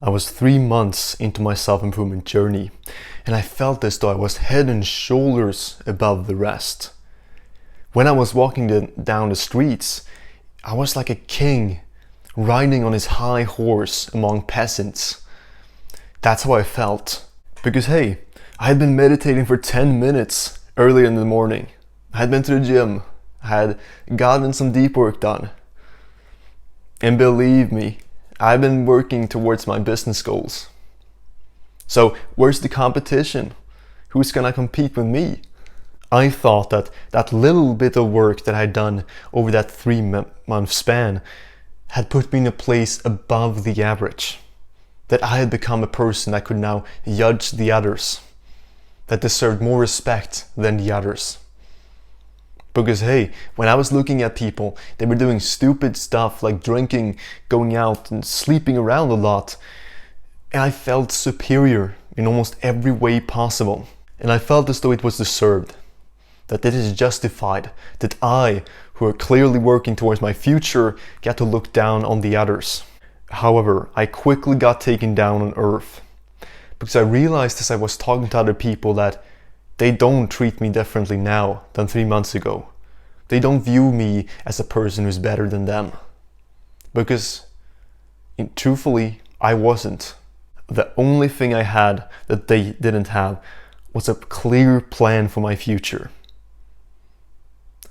I was 3 months into my self-improvement journey, and I felt as though I was head and shoulders above the rest. When I was walking down the streets, I was like a king riding on his high horse among peasants. That's how I felt. Because hey, I had been meditating for 10 minutes earlier in the morning. I had been to the gym. I had gotten some deep work done. And believe me, I've been working towards my business goals. So where's the competition? Who's gonna compete with me? I thought that that little bit of work that I'd done over that 3-month span had put me in a place above the average. That I had become a person that could now judge the others. That deserved more respect than the others. Because hey, when I was looking at people, they were doing stupid stuff like drinking, going out and sleeping around a lot. And I felt superior in almost every way possible. And I felt as though it was deserved. That it is justified. That I, who are clearly working towards my future, get to look down on the others. However, I quickly got taken down on earth. Because I realized as I was talking to other people that they don't treat me differently now than 3 months ago. They don't view me as a person who's better than them. Because, truthfully, I wasn't. The only thing I had that they didn't have was a clear plan for my future.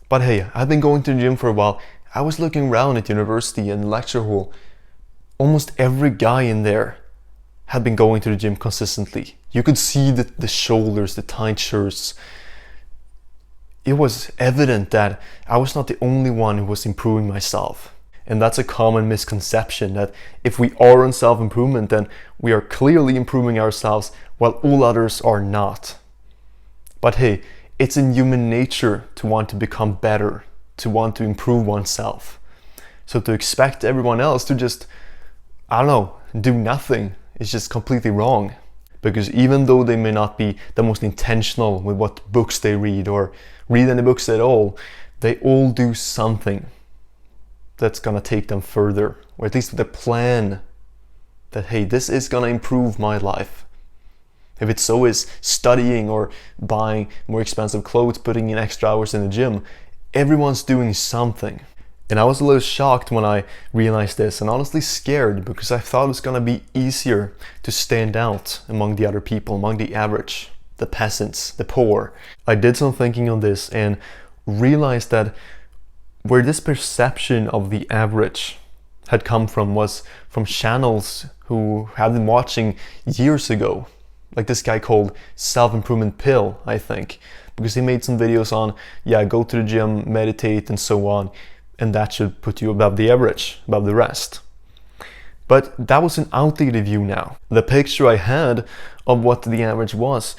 But hey, I've been going to the gym for a while. I was looking around at university and lecture hall. Almost every guy in there had been going to the gym consistently. You could see the shoulders, the tight shirts. It was evident that I was not the only one who was improving myself. And that's a common misconception, that if we are on self-improvement, then we are clearly improving ourselves while all others are not. But hey, it's in human nature to want to become better, to want to improve oneself. So to expect everyone else to just, do nothing is just completely wrong. Because even though they may not be the most intentional with what books they read or read any books at all, they all do something that's gonna take them further, or at least with a plan that, hey, this is gonna improve my life. If it so is studying or buying more expensive clothes, putting in extra hours in the gym, everyone's doing something. And I was a little shocked when I realized this, and honestly scared, because I thought it was gonna be easier to stand out among the other people, among the average, the peasants, the poor. I did some thinking on this and realized that where this perception of the average had come from was from channels who had been watching years ago. Like this guy called Self-Improvement Pill, I think. Because he made some videos on, go to the gym, meditate, and so on. And that should put you above the average, above the rest. But that was an outdated view now. The picture I had of what the average was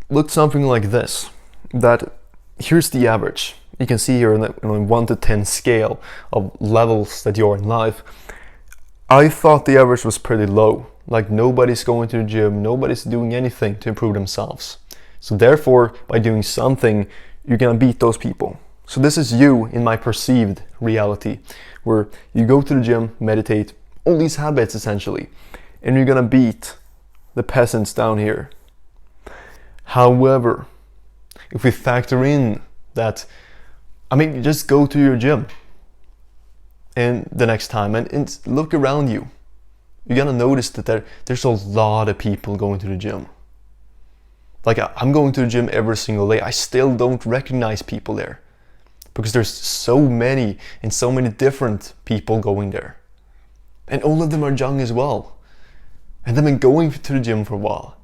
looked something like this. That here's the average. You can see here on a 1 to 10 scale of levels that you're in life. I thought the average was pretty low. Like nobody's going to the gym, nobody's doing anything to improve themselves. So therefore, by doing something, you're gonna beat those people. So this is you in my perceived reality, where you go to the gym, meditate, all these habits essentially, and you're gonna beat the peasants down here. However, if we factor in that, just go to your gym and the next time and look around you. You're gonna notice that there's a lot of people going to the gym. Like I'm going to the gym every single day. I still don't recognize people there. Because there's so many and so many different people going there. And all of them are young as well. And they've been going to the gym for a while.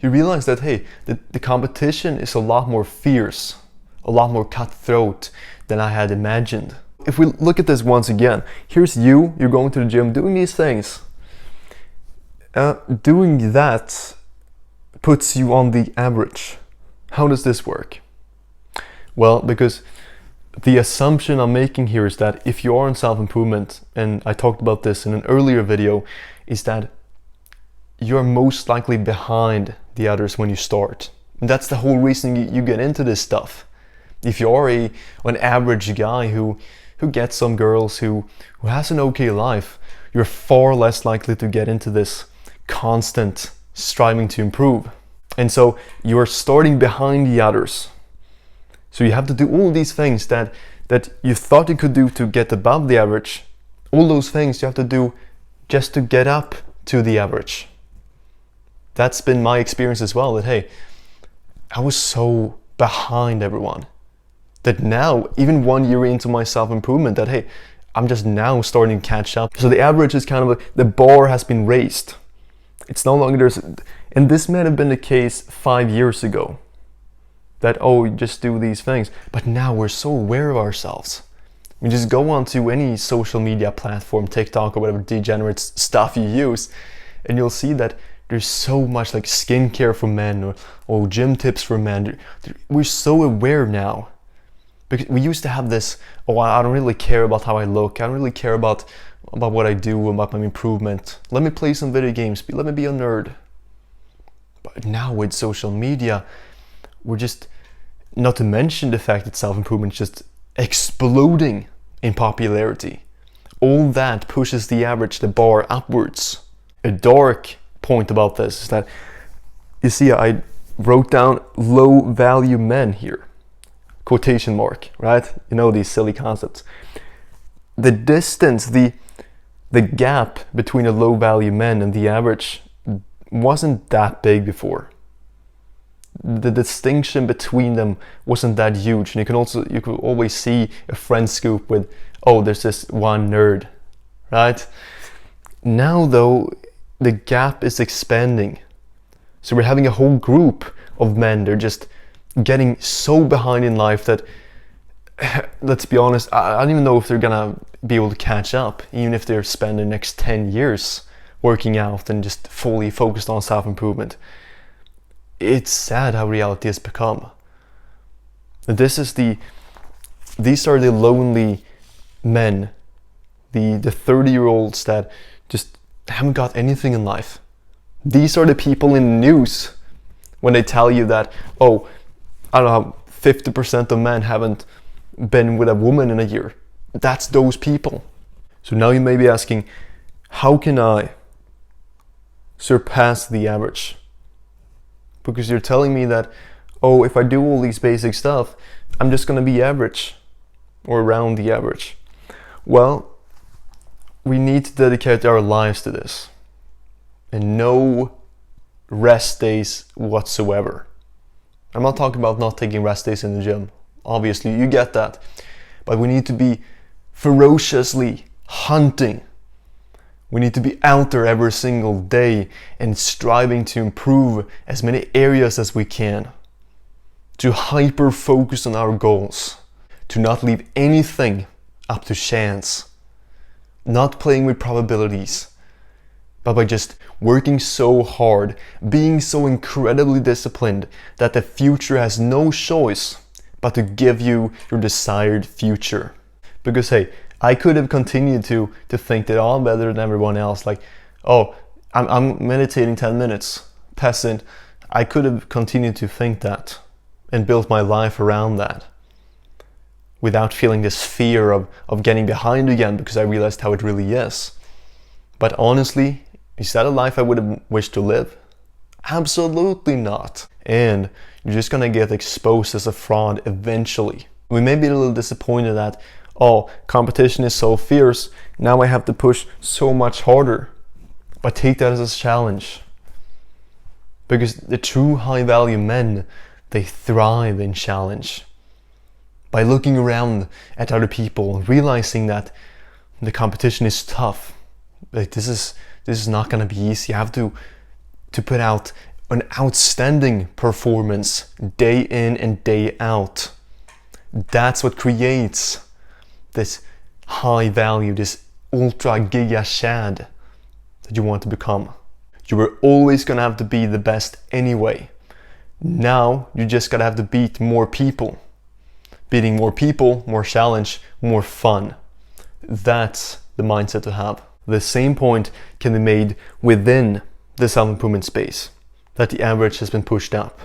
You realize that, hey, the competition is a lot more fierce, a lot more cutthroat than I had imagined. If we look at this once again, here's you're going to the gym doing these things. Doing that puts you on the average. How does this work? Well, because the assumption I'm making here is that if you are in self-improvement, and I talked about this in an earlier video, is that you're most likely behind the others when you start. And that's the whole reason you get into this stuff. If you are an average guy who gets some girls, who has an okay life, you're far less likely to get into this constant striving to improve. And so you're starting behind the others. So you have to do all these things that you thought you could do to get above the average. All those things you have to do just to get up to the average. That's been my experience as well, that hey, I was so behind everyone that now, even 1 year into my self-improvement, that hey, I'm just now starting to catch up. So the average is kind of the bar has been raised. It's no longer and this might have been the case 5 years ago, that oh, you just do these things. But now we're so aware of ourselves. We just go onto any social media platform, TikTok or whatever degenerate stuff you use, and you'll see that there's so much like skincare for men or gym tips for men. We're so aware now. Because we used to have this, oh, I don't really care about how I look. I don't really care about what I do, about my improvement. Let me play some video games. Let me be a nerd. But now with social media, we're just, not to mention the fact that self-improvement is just exploding in popularity. All that pushes the average, the bar upwards. A dark point about this is that, you see, I wrote down low value men here. Quotation mark, right? You know, these silly concepts. The distance, the gap between a low value man and the average wasn't that big before. The distinction between them wasn't that huge, and you could always see a friend group with, oh, there's this one nerd, right? Now though, the gap is expanding. So we're having a whole group of men, they're just getting so behind in life that, let's be honest, I don't even know if they're gonna be able to catch up, even if they're spending the next 10 years working out and just fully focused on self-improvement. It's sad how reality has become. These are the lonely men, the 30-year-olds that just haven't got anything in life. These are the people in the news when they tell you that, oh, I don't know, 50% of men haven't been with a woman in a year. That's those people. So now you may be asking, how can I surpass the average? Because you're telling me that, oh, if I do all these basic stuff, I'm just gonna be average or around the average. Well, we need to dedicate our lives to this, and no rest days whatsoever. I'm not talking about not taking rest days in the gym. Obviously, you get that. But we need to be ferociously hunting. We need to be out there every single day and striving to improve as many areas as we can. To hyper focus on our goals. To not leave anything up to chance. Not playing with probabilities. But by just working so hard, being so incredibly disciplined that the future has no choice but to give you your desired future. Because hey, I could have continued to think that I'm better than everyone else. Like, oh, I'm meditating 10 minutes, peasant. I could have continued to think that and built my life around that without feeling this fear of getting behind again, because I realized how it really is. But honestly, is that a life I would have wished to live? Absolutely not. And you're just gonna get exposed as a fraud eventually. We may be a little disappointed that, oh, competition is so fierce, now I have to push so much harder. But take that as a challenge. Because the true high value men, they thrive in challenge. By looking around at other people and realizing that the competition is tough. Like this is not gonna be easy. You have to put out an outstanding performance day in and day out. That's what creates this high value, this ultra giga Chad that you want to become. You were always gonna have to be the best anyway. Now you just gotta have to beat more people. Beating more people, more challenge, more fun. That's the mindset to have. The same point can be made within the self-improvement space, that the average has been pushed up,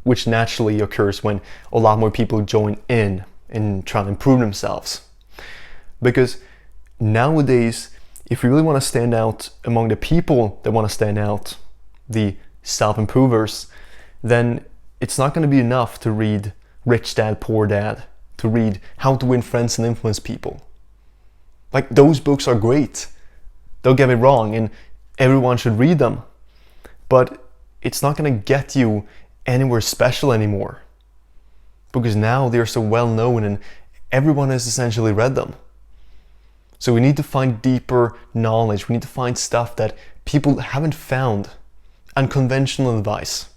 which naturally occurs when a lot more people join in and try to improve themselves. Because nowadays, if you really want to stand out among the people that want to stand out, the self-improvers, then it's not going to be enough to read Rich Dad, Poor Dad, to read How to Win Friends and Influence People. Like, those books are great. Don't get me wrong, and everyone should read them. But it's not going to get you anywhere special anymore. Because now they're so well known and everyone has essentially read them. So we need to find deeper knowledge. We need to find stuff that people haven't found. Unconventional advice.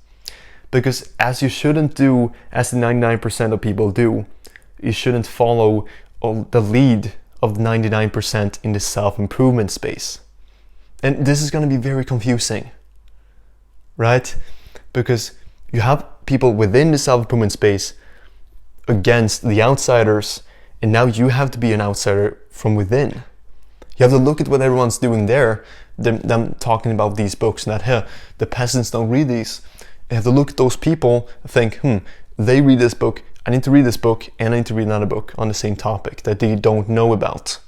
Because as you shouldn't do as the 99% of people do, you shouldn't follow the lead of the 99% in the self-improvement space. And this is going to be very confusing, right? Because you have people within the self-improvement space against the outsiders, and now you have to be an outsider from within. You have to look at what everyone's doing there, them talking about these books, and that, hey, the peasants don't read these. You have to look at those people and think, they read this book, I need to read this book, and I need to read another book on the same topic that they don't know about.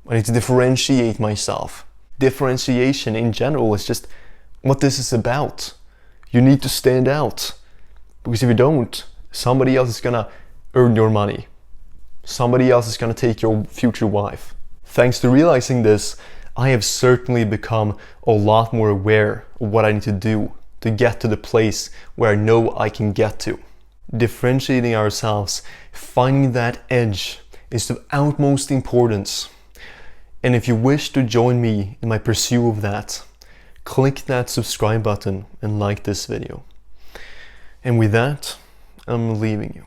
I need to differentiate myself. Differentiation in general is just what this is about. You need to stand out. Because if you don't, somebody else is gonna earn your money. Somebody else is gonna take your future wife. Thanks to realizing this, I have certainly become a lot more aware of what I need to do to get to the place where I know I can get to. Differentiating ourselves, finding that edge is of utmost importance. And if you wish to join me in my pursuit of that, click that subscribe button and like this video. And with that, I'm leaving you.